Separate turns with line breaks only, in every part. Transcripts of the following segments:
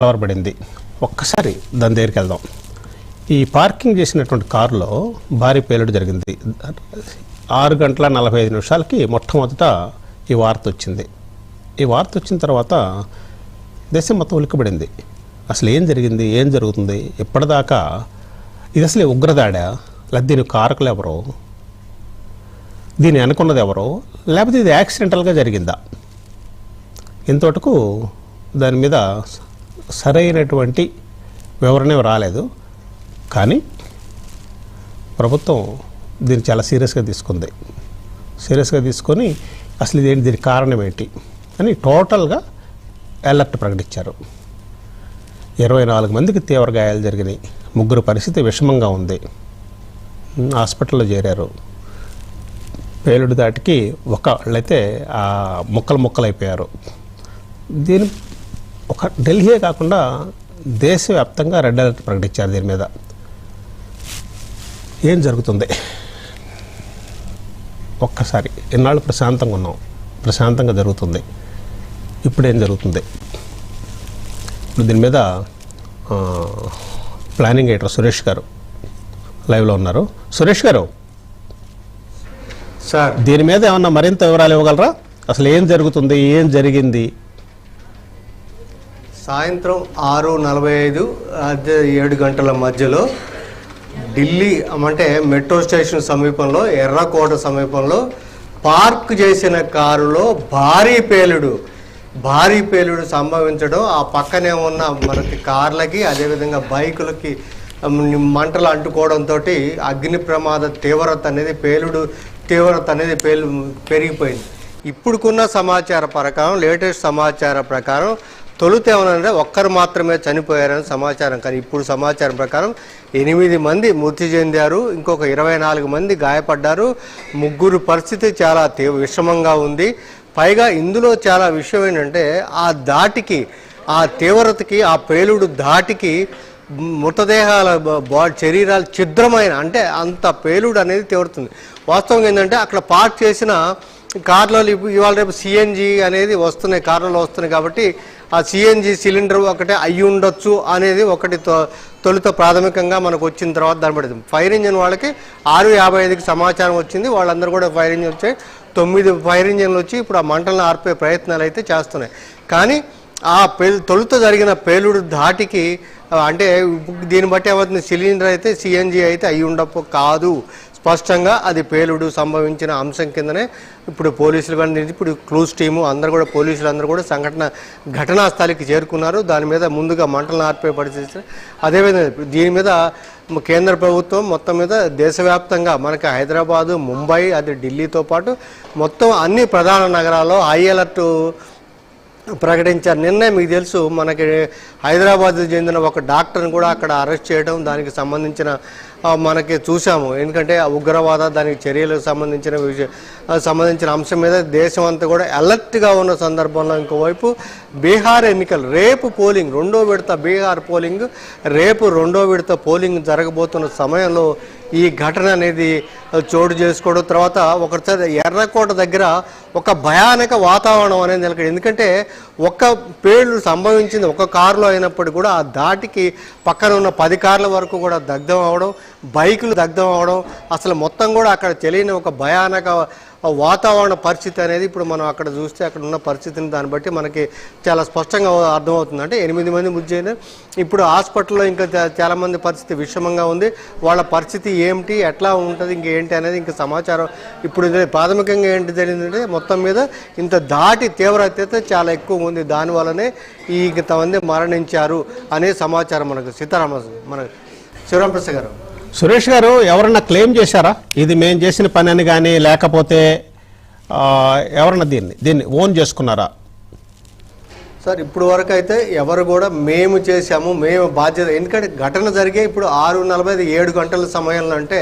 కలవరబడింది. ఒక్కసారి దాని దగ్గరికి వెళ్దాం. ఈ పార్కింగ్ చేసినటువంటి కారులో భారీ పేలుడు జరిగింది. 6:45 మొట్టమొదట ఈ వార్త వచ్చింది. ఈ వార్త వచ్చిన తర్వాత దేశం మొత్తం ఉలిక్కబడింది. అసలు ఏం జరిగింది, ఏం జరుగుతుంది, ఇప్పటిదాకా ఇది అసలు ఉగ్రదాడా, లేదా దీని కారకులు ఎవరో, దీన్ని అనుకున్నది ఎవరో, లేకపోతే ఇది యాక్సిడెంటల్గా జరిగిందా, ఇంతవరకు దాని మీద సరైనటువంటి వివరణ రాలేదు. కానీ ప్రభుత్వం దీన్ని చాలా సీరియస్గా తీసుకొని అసలు ఇదేంటి, దీనికి కారణం ఏంటి అని టోటల్గా అలర్ట్ ప్రకటించారు. 24 మందికి తీవ్ర గాయాలు జరిగినాయి. 3 పరిస్థితి విషమంగా ఉంది, హాస్పిటల్లో చేరారు. పేలుడు దాటికి వాళ్ళైతే ముక్కలైపోయారు. దీని ఒక ఢిల్లీయే కాకుండా దేశవ్యాప్తంగా రెడ్ అలర్ట్ ప్రకటించారు. దీని మీద ఏం జరుగుతుంది, ఒక్కసారి ఎన్నాళ్ళు ప్రశాంతంగా ఉన్నాం, ప్రశాంతంగా జరుగుతుంది, ఇప్పుడేం జరుగుతుంది? ఇప్పుడు దీని మీద ప్లానింగ్ ఎడిటర్ సురేష్ గారు లైవ్లో ఉన్నారు. సురేష్ గారు,
సార్
దీని మీద ఏమన్నా మరింత వివరాలు ఇవ్వగలరా? అసలు ఏం జరుగుతుంది, ఏం జరిగింది?
సాయంత్రం 6:45 7 గంటల మధ్యలో ఢిల్లీ అంటే మెట్రో స్టేషన్ సమీపంలో ఎర్రకోట సమీపంలో పార్క్ చేసిన కారులో భారీ పేలుడు సంభవించడం, ఆ పక్కనే ఉన్న మనకి కార్లకి అదేవిధంగా బైకులకి మంటలు అంటుకోవడంతో అగ్ని ప్రమాద తీవ్రత అనేది పెరిగిపోయింది. ఇప్పుడుకున్న సమాచార ప్రకారం, లేటెస్ట్ సమాచార ప్రకారం తొలుత ఏమనంటే ఒక్కరు మాత్రమే చనిపోయారని సమాచారం. కానీ ఇప్పుడు సమాచారం ప్రకారం 8 మంది మృతి చెందారు, ఇంకొక 24 మంది గాయపడ్డారు. 3 పరిస్థితి చాలా విషమంగా ఉంది. పైగా ఇందులో చాలా విషయం ఏంటంటే ఆ తీవ్రతకి, ఆ పేలుడు ధాటికి మృతదేహాల శరీరాలు ఛిద్రమైన, అంటే అంత పేలుడు అనేది తీవ్రతుంది. వాస్తవంగా ఏంటంటే అక్కడ పార్క్ చేసిన కార్లలో ఇవాళ రేపు సిఎన్జి అనేది వస్తున్నాయి, కార్లలో వస్తున్నాయి. కాబట్టి ఆ సిఎన్జి సిలిండర్ ఒకటే అయ్యి ఉండొచ్చు అనేది ఒకటి తొలుత ప్రాథమికంగా మనకు వచ్చిన తర్వాత దాన్ని బట్టి ఫైర్ ఇంజిన్ వాళ్ళకి 6:55కి సమాచారం వచ్చింది. వాళ్ళందరూ కూడా ఫైర్ ఇంజిన్ వచ్చాయి. 9 ఫైర్ ఇంజిన్లు వచ్చి ఇప్పుడు ఆ మంటలను ఆర్పే ప్రయత్నాలు అయితే చేస్తున్నాయి. కానీ ఆ తొలుత జరిగిన పేలుడు ధాటికి, అంటే దీన్ని బట్టి ఏమవుతుంది, సిలిండర్ అయితే సిఎన్జి అయితే అయ్యి కాదు, స్పష్టంగా అది పేలుడు సంభవించిన అంశం కిందనే ఇప్పుడు పోలీసులు కానీ ఇప్పుడు క్లూస్ టీము పోలీసులు అందరూ కూడా ఘటనా స్థలికి చేరుకున్నారు. దాని మీద ముందుగా మంటలను ఆర్పే పరిస్థితి. అదేవిధంగా దీని మీద కేంద్ర ప్రభుత్వం మొత్తం మీద దేశవ్యాప్తంగా మనకి హైదరాబాదు, ముంబై, అది ఢిల్లీతో పాటు మొత్తం అన్ని ప్రధాన నగరాల్లో హై అలర్ట్ ప్రకటించారు. నిన్నే మీకు తెలుసు, మనకి హైదరాబాద్కు చెందిన ఒక డాక్టర్ని కూడా అక్కడ అరెస్ట్ చేయడం, దానికి సంబంధించిన మనకి చూసాము. ఎందుకంటే ఉగ్రవాద దానికి చర్యలకు సంబంధించిన అంశం మీద దేశం అంతా కూడా అలర్ట్గా ఉన్న సందర్భంలో ఇంకోవైపు బీహార్ ఎన్నికలు, రేపు పోలింగ్, 2వ విడత బీహార్ పోలింగ్, రేపు 2వ విడత పోలింగ్ జరగబోతున్న సమయంలో ఈ ఘటన అనేది చోటు చేసుకోవడం, తర్వాత ఒకసారి ఎర్రకోట దగ్గర ఒక భయానక వాతావరణం అనేది నెలకొంది. ఎందుకంటే ఒక్క పేలుడు సంభవించింది ఒక కారులో అయినప్పటికీ కూడా ఆ ధాటికి పక్కన ఉన్న 10 కార్ల వరకు కూడా దగ్ధం అవడం, బైకులు దగ్ధం అవడం, అసలు మొత్తం కూడా అక్కడ తెలియని ఒక భయానక వాతావరణ పరిస్థితి అనేది ఇప్పుడు మనం అక్కడ చూస్తే అక్కడ ఉన్న పరిస్థితిని దాన్ని బట్టి మనకి చాలా స్పష్టంగా అర్థమవుతుంది. అంటే 8 మంది మృతి చెందారు. ఇప్పుడు హాస్పిటల్లో ఇంకా చాలామంది పరిస్థితి విషమంగా ఉంది. వాళ్ళ పరిస్థితి ఏమిటి, ఎట్లా ఉంటుంది, ఇంకేంటి అనేది ఇంకా సమాచారం ఇప్పుడు ప్రాథమికంగా ఏంటి జరిగిందంటే మొత్తం మీద ఇంత ధాటి తీవ్రత చాలా ఎక్కువ ఉంది. దానివల్లనే ఈ ఇంతమంది మరణించారు అనే సమాచారం మనకు శివరాంప్రసాద్ గారు.
సురేష్ గారు, ఎవరన్నా క్లెయిమ్ చేశారా ఇది మేము చేసిన పని అని, కానీ లేకపోతే ఎవరన్నా దీన్ని ఓన్ చేసుకున్నారా?
సార్ ఇప్పుడు వరకు అయితే ఎవరు కూడా మేము చేసాము, మేము బాధ్యత, ఎందుకంటే ఘటన జరిగే ఇప్పుడు 6:45 7 గంటల సమయంలో అంటే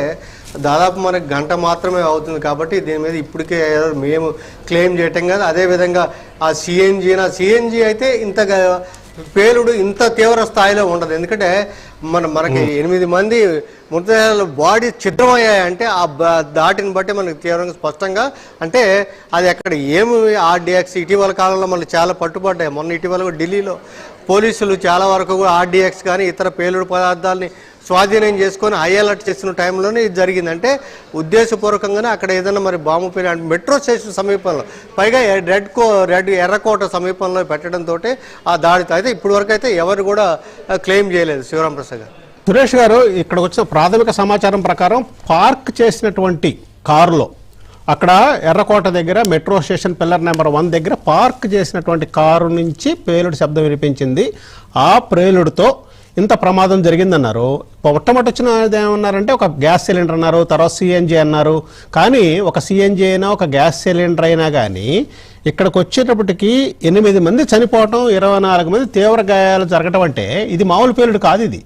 దాదాపు మనకు గంట మాత్రమే అవుతుంది. కాబట్టి దీని మీద ఇప్పటికే మేము క్లెయిమ్ చేయటం కాదు. అదేవిధంగా ఆ సిఎన్జి అయితే పేలుడు ఇంత తీవ్ర స్థాయిలో ఉండదు. ఎందుకంటే మనకి 8 మంది మృతదేహాలు బాడీ ఛిద్రమయ్యాయంటే ఆ దాటిని బట్టి మనకి తీవ్రంగా స్పష్టంగా, అంటే అది అక్కడ ఏమి RDX ఇటీవల కాలంలో మనకి చాలా పట్టుబడ్డాయి. మొన్న ఇటీవల ఢిల్లీలో పోలీసులు చాలా వరకు కూడా ఆర్డీఎక్స్ కానీ ఇతర పేలుడు పదార్థాలని స్వాధీనం చేసుకొని హై అలర్ట్ చేసిన టైంలోనే ఇది జరిగింది. అంటే ఉద్దేశపూర్వకంగానే అక్కడ ఏదైనా మరి బాంబు పేలి మెట్రో స్టేషన్ సమీపంలో, పైగా ఎర్రకోట సమీపంలో పెట్టడంతో ఆ దాడితో అయితే ఇప్పటి వరకు అయితే ఎవరు కూడా క్లెయిమ్ చేయలేదు. శివరాం ప్రసాద్ గారు.
సురేష్ గారు, ఇక్కడ వచ్చిన ప్రాథమిక సమాచారం ప్రకారం పార్క్ చేసినటువంటి కారులో, అక్కడ ఎర్రకోట దగ్గర మెట్రో స్టేషన్ పిల్లర్ నెంబర్ 1 దగ్గర పార్క్ చేసినటువంటి కారు నుంచి పేలుడు శబ్దం వినిపించింది. ఆ పేలుడుతో ఇంత ప్రమాదం జరిగిందన్నారు. మొట్టమొదటి వచ్చిన ఏమన్నారంటే ఒక గ్యాస్ సిలిండర్ అన్నారు, తర్వాత సిఎన్జి అన్నారు. కానీ ఒక సిఎన్జి అయినా ఒక గ్యాస్ సిలిండర్ అయినా కానీ ఇక్కడికి వచ్చేటప్పటికి 8 మంది చనిపోవటం, 24 మంది తీవ్ర గాయాలు జరగటం అంటే ఇది మామూలు పేలుడు కాదు. ఇది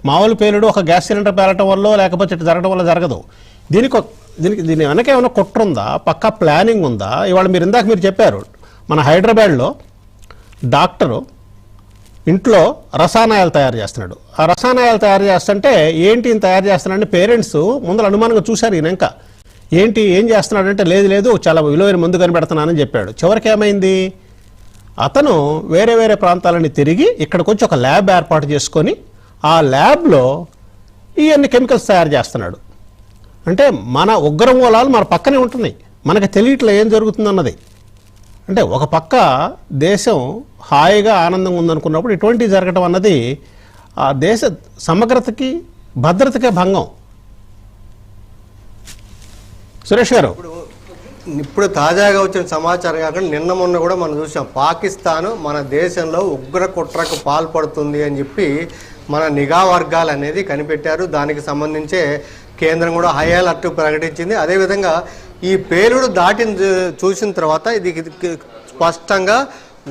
మామూలు పేలుడు ఒక గ్యాస్ సిలిండర్ పేలటం వల్ల లేకపోతే ఇట్లా జరగడం వల్ల జరగదు. దీని వెనక ఏమైనా కుట్ర ఉందా, పక్కా ప్లానింగ్ ఉందా? ఇవాళ ఇందాక మీరు చెప్పారు మన హైదరాబాద్లో డాక్టరు ఇంట్లో రసాయనాలు తయారు చేస్తున్నాడు. ఆ రసాయనాలు తయారు చేస్తుంటే ఏంటి ఈయన తయారు చేస్తున్నాడని పేరెంట్స్ ముందర అనుమానంగా చూశారు. ఈయన ఇంకా ఏం చేస్తున్నాడంటే లేదు చాలా విలువైన మందు కనిపెడుతున్నానని చెప్పాడు. చివరికి ఏమైంది, అతను వేరే వేరే ప్రాంతాలని తిరిగి ఇక్కడికి వచ్చి ఒక ల్యాబ్ ఏర్పాటు చేసుకొని ఆ ల్యాబ్లో ఇవన్నీ కెమికల్స్ తయారు చేస్తున్నాడు. అంటే మన ఉగ్ర మూలాలు మన పక్కనే ఉంటున్నాయి, మనకు తెలియట్లే ఏం జరుగుతుందన్నది. అంటే ఒక పక్క దేశం హాయిగా ఆనందంగా ఉందనుకున్నప్పుడు ఇటువంటివి జరగడం అన్నది ఆ దేశ సమగ్రతకి భద్రతకే భంగం. సురేష్ గారు,
ఇప్పుడు తాజాగా వచ్చిన సమాచారం కాకుండా నిన్న మొన్న కూడా మనం చూసాం, పాకిస్తాన్ మన దేశంలో ఉగ్ర కుట్రకు పాల్పడుతుంది అని చెప్పి మన నిఘా వర్గాలు అనేది కనిపెట్టారు. దానికి సంబంధించే కేంద్రం కూడా హై అలర్ట్ ప్రకటించింది. అదేవిధంగా ఈ పేలుడు చూసిన తర్వాత ఇది స్పష్టంగా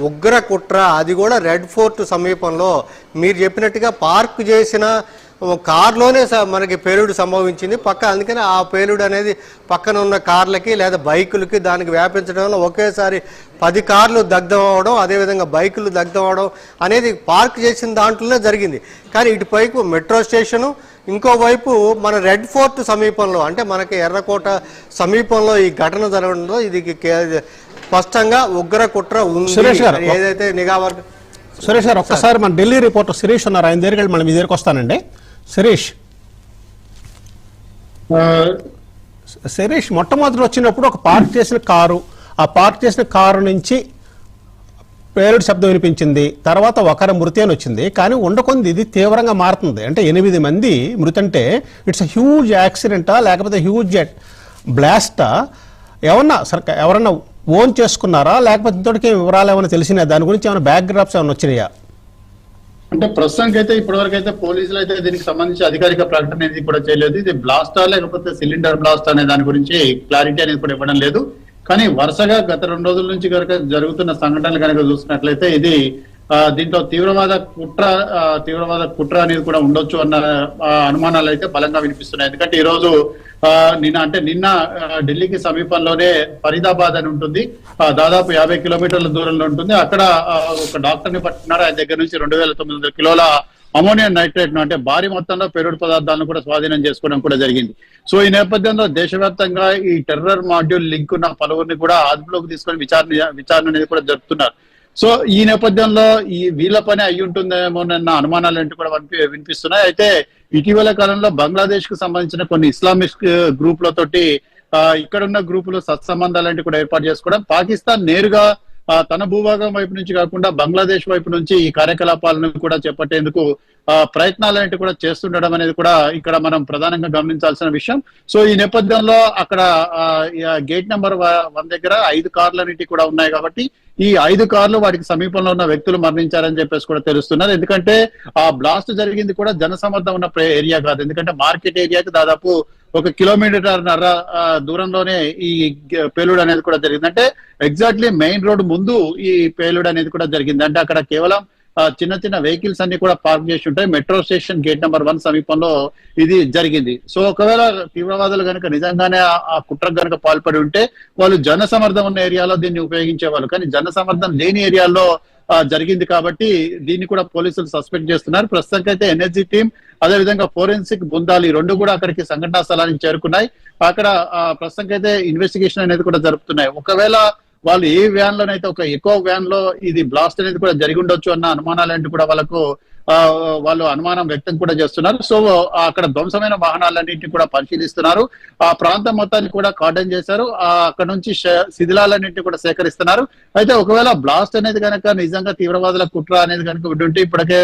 ఉగ్ర కుట్ర, అది కూడా రెడ్ ఫోర్ట్ సమీపంలో మీరు చెప్పినట్టుగా పార్క్ చేసిన కారులోనే మనకి పేలుడు సంభవించింది అందుకని ఆ పేలుడు అనేది పక్కన ఉన్న కార్లకి లేదా బైకులకి దానికి వ్యాపించడం వల్ల ఒకేసారి 10 కార్లు దగ్ధం అవడం, అదేవిధంగా బైకులు దగ్ధం అవడం అనేది పార్క్ చేసిన దాంట్లోనే జరిగింది. కానీ ఇటుపైపు మెట్రో స్టేషను, ఇంకోవైపు మన రెడ్ ఫోర్ట్ సమీపంలో, అంటే మనకి ఎర్రకోట సమీపంలో ఈ ఘటన జరగడంలో ఇది స్పష్టంగా ఉగ్ర కుట్ర ఉంది. ఏదైతే నిఘా వర్గం.
సురేష్ గారు, ఒక్కసారి మన ఢిల్లీ రిపోర్టర్ శిరీష్ ఉన్నారు, ఆయన దగ్గరికి వెళ్ళి మళ్ళీ మీ దగ్గరికి వస్తానండి. శిరీష్, మొట్టమొదటి వచ్చినప్పుడు ఒక పార్క్ చేసిన కారు, ఆ పార్క్ చేసిన కారు నుంచి పేలుడు శబ్దం వినిపించింది. తర్వాత ఒకరి మృతి అని వచ్చింది. కానీ ఉండకొంది ఇది తీవ్రంగా మారుతుంది. అంటే 8 మంది మృతి అంటే ఇట్స్ హ్యూజ్ యాక్సిడెంటా లేకపోతే హ్యూజ్ బ్లాస్టా? ఎవరన్నా ఓన్ చేసుకున్నారా లేకపోతే ఇంతటికే వివరాలు ఏమైనా తెలిసినా? దాని గురించి ఏమైనా బ్యాక్ డ్రాప్స్ ఏమైనా వచ్చినాయా?
అంటే ప్రస్తుతానికి అయితే ఇప్పటివరకు అయితే పోలీసులు అయితే దీనికి సంబంధించి అధికారిక ప్రకటన అనేది కూడా చేయలేదు. ఇది బ్లాస్టా లేకపోతే సిలిండర్ బ్లాస్ట్ అనే దాని గురించి క్లారిటీ అనేది కూడా ఇవ్వడం లేదు. కానీ వరుసగా గత 2 రోజుల నుంచి కనుక జరుగుతున్న సంఘటనలు కనుక చూసినట్లయితే ఇది దీంట్లో తీవ్రవాద కుట్ర అనేది కూడా ఉండొచ్చు అన్న అనుమానాలు అయితే బలంగా వినిపిస్తున్నాయి. ఎందుకంటే ఈ రోజు నిన్న ఢిల్లీకి సమీపంలోనే ఫరీదాబాద్ అని ఉంటుంది, దాదాపు 50 కిలోమీటర్ల దూరంలో ఉంటుంది. అక్కడ ఒక డాక్టర్ ని పట్టుకున్నారు. ఆయన దగ్గర నుంచి 2900 కిలోల అమోనియం నైట్రేట్ ను, అంటే భారీ మొత్తంలో పేలుడు పదార్థాలను కూడా స్వాధీనం చేసుకోవడం కూడా జరిగింది. సో ఈ నేపథ్యంలో దేశవ్యాప్తంగా ఈ టెర్రర్ మాడ్యూల్ లింక్ ఉన్న పలువురిని కూడా అదుపులోకి తీసుకొని విచారణ అనేది కూడా జరుపుతున్నారు. సో ఈ నేపథ్యంలో వీళ్ళ పని అయ్యి ఉంటుందేమోనన్న అనుమానాలు ఏంటి కూడా వినిపిస్తున్నాయి. అయితే ఇటీవల కాలంలో బంగ్లాదేశ్ కు సంబంధించిన కొన్ని ఇస్లామిక్ గ్రూపులతోటి ఇక్కడున్న గ్రూపులు సత్సంబంధాలంటే కూడా ఏర్పాటు చేసుకోవడం, పాకిస్తాన్ నేరుగా తన భూభాగం వైపు నుంచి కాకుండా బంగ్లాదేశ్ వైపు నుంచి ఈ కార్యకలాపాలను కూడా చేపట్టేందుకు ప్రయత్నాలు కూడా చేస్తుండడం అనేది కూడా ఇక్కడ మనం ప్రధానంగా గమనించాల్సిన విషయం. సో ఈ నేపథ్యంలో అక్కడ గేట్ నెంబర్ 1 దగ్గర 5 కార్లన్నిటి కూడా ఉన్నాయి. కాబట్టి ఈ 5 కార్లు వాటికి సమీపంలో ఉన్న వ్యక్తులు మరణించారని చెప్పేసి కూడా తెలుస్తున్నారు. ఎందుకంటే ఆ బ్లాస్ట్ జరిగింది కూడా జనసమ్మర్దం ఉన్న ఏరియా కాదు. ఎందుకంటే మార్కెట్ ఏరియాకి దాదాపు 1 కిలోమీటర్న్నర దూరంలోనే ఈ పేలుడు అనేది కూడా జరిగింది. అంటే ఎగ్జాక్ట్లీ మెయిన్ రోడ్ ముందు ఈ పేలుడు అనేది కూడా జరిగింది. అంటే అక్కడ కేవలం చిన్న చిన్న వెహికల్స్ అన్ని కూడా పార్క్ చేసి ఉంటాయి. మెట్రో స్టేషన్ గేట్ నెంబర్ 1 సమీపంలో ఇది జరిగింది. సో ఒకవేళ తీవ్రవాదులు కనుక నిజంగానే ఆ కుట్రకు కనుక పాల్పడి ఉంటే వాళ్ళు జనసమర్థం ఉన్న ఏరియాలో దీన్ని ఉపయోగించేవాళ్ళు. కానీ జనసమర్థం లేని ఏరియాల్లో జరిగింది కాబట్టి దీన్ని కూడా పోలీసులు సస్పెక్ట్ చేస్తున్నారు. ప్రస్తుతానికైతే ఎన్ఎస్జీ టీం, అదేవిధంగా ఫోరెన్సిక్ బృందాలు ఈ 2 కూడా అక్కడికి సంఘటనా స్థలానికి చేరుకున్నాయి. అక్కడ ప్రస్తుతానికైతే ఇన్వెస్టిగేషన్ అనేది కూడా జరుపుతున్నాయి. ఒకవేళ వాళ్ళు ఏ వ్యాన్ లోనైతే ఒక ఎక్కువ వ్యాన్ లో ఇది బ్లాస్ట్ అనేది కూడా జరిగి ఉండొచ్చు అన్న అనుమానాలంటూ కూడా వాళ్ళకు వాళ్ళు అనుమానం వ్యక్తం కూడా చేస్తున్నారు. సో అక్కడ ధ్వంసమైన వాహనాలన్నింటినీ కూడా పరిశీలిస్తున్నారు. ఆ ప్రాంతం మొత్తాన్ని కూడా కార్డన్ చేశారు. అక్కడ నుంచి శిథిలాలన్నింటినీ కూడా సేకరిస్తున్నారు. అయితే ఒకవేళ బ్లాస్ట్ అనేది కనుక నిజంగా తీవ్రవాదుల కుట్ర అనేది కనుక ఉంటే ఇప్పటికే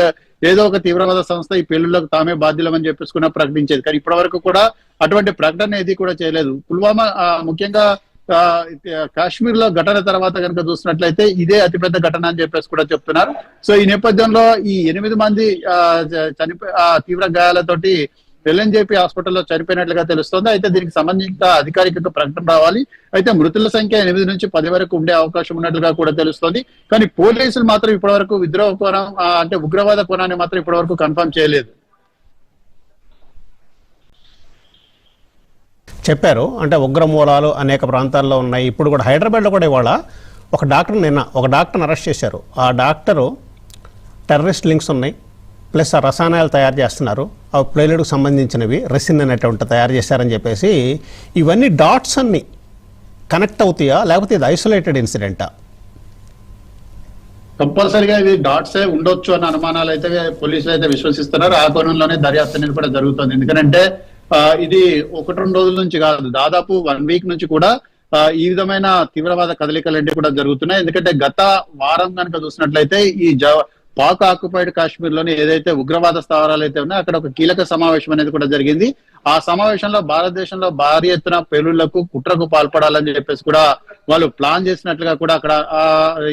ఏదో ఒక తీవ్రవాద సంస్థ ఈ పేలుళ్లకు తామే బాధ్యులమని చెప్పేసుకున్న ప్రకటించేది. కానీ ఇప్పటి వరకు కూడా అటువంటి ప్రకటన ఏది కూడా చేయలేదు. పుల్వామా ముఖ్యంగా కాశ్మీర్ లో ఘటన తర్వాత కనుక చూసినట్లయితే ఇదే అతిపెద్ద ఘటన అని చెప్పేసి కూడా చెప్తున్నారు. సో ఈ నేపథ్యంలో ఈ 8 మంది తీవ్ర గాయాలతోటి ఎల్ఎన్జేపీ హాస్పిటల్లో చనిపోయినట్లుగా తెలుస్తోంది. అయితే దీనికి సంబంధించిన అధికారిక ప్రకటన రావాలి. అయితే మృతుల సంఖ్య 8 నుంచి 10 వరకు ఉండే అవకాశం ఉన్నట్లుగా కూడా తెలుస్తోంది. కానీ పోలీసులు మాత్రం ఇప్పటి వరకు విద్రోహ కోణం అంటే ఉగ్రవాద కోణాన్ని మాత్రం ఇప్పటి వరకు కన్ఫర్మ్ చేయలేదు.
చెప్పారు అంటే ఉగ్ర మూలాలు అనేక ప్రాంతాల్లో ఉన్నాయి. ఇప్పుడు కూడా హైదరాబాద్లో కూడా ఇవాళ ఒక డాక్టర్ని అరెస్ట్ చేశారు. ఆ డాక్టరు టెర్రరిస్ట్ లింక్స్ ఉన్నాయి, ప్లస్ ఆ రసాయనాలు తయారు చేస్తున్నారు, ఆ ప్లేలుడికి సంబంధించినవి రెసిన్ అనేటువంటి తయారు చేశారని చెప్పేసి ఇవన్నీ డాట్స్ అన్ని కనెక్ట్ అవుతాయా లేకపోతే ఇది ఐసోలేటెడ్ ఇన్సిడెంటా?
కంపల్సరీగా ఇది డాట్సే ఉండొచ్చు అన్న అనుమానాలు అయితే పోలీసులు అయితే విశ్వసిస్తున్నారు. ఆ కోణంలోనే దర్యాప్తు అనేది కూడా జరుగుతుంది. ఎందుకంటే ఇది 1-2 రోజుల నుంచి కాదు, దాదాపు 1 వీక్ నుంచి కూడా ఈ విధమైన తీవ్రవాద కదలికలన్నీ కూడా జరుగుతున్నాయి. ఎందుకంటే గత వారం కనుక చూసినట్లయితే ఈ పాక్ ఆక్యుపైడ్ కాశ్మీర్ లోని ఏదైతే ఉగ్రవాద స్థావరాలు అయితే ఉన్నాయో అక్కడ ఒక కీలక సమావేశం అనేది కూడా జరిగింది. ఆ సమావేశంలో భారతదేశంలో భారీ ఎత్తున పేలుళ్లకు కుట్రకు పాల్పడాలని చెప్పేసి కూడా వాళ్ళు ప్లాన్ చేసినట్లుగా కూడా అక్కడ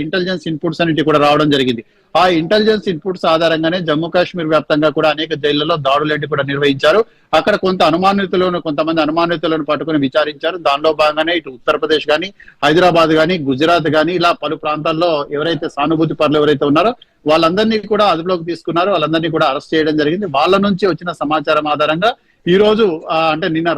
ఇంటెలిజెన్స్ ఇన్పుట్స్ అన్నిటి కూడా రావడం జరిగింది. ఆ ఇంటెలిజెన్స్ ఇన్పుట్స్ ఆధారంగానే జమ్మూ కాశ్మీర్ వ్యాప్తంగా కూడా అనేక జైళ్లలో దాడులేంటి కూడా నిర్వహించారు. అక్కడ కొంతమంది అనుమానితులను పట్టుకుని విచారించారు. దానిలో భాగంగానే ఇటు ఉత్తరప్రదేశ్ కానీ, హైదరాబాద్ కానీ, గుజరాత్ కానీ ఇలా పలు ప్రాంతాల్లో ఎవరైతే సానుభూతి పరులు ఎవరైతే ఉన్నారో వాళ్ళందరినీ కూడా అదుపులోకి తీసుకున్నారు. వాళ్ళందరినీ కూడా అరెస్ట్ చేయడం జరిగింది. వాళ్ళ నుంచి వచ్చిన సమాచారం ఆధారంగా ఈ రోజు అంటే నిన్న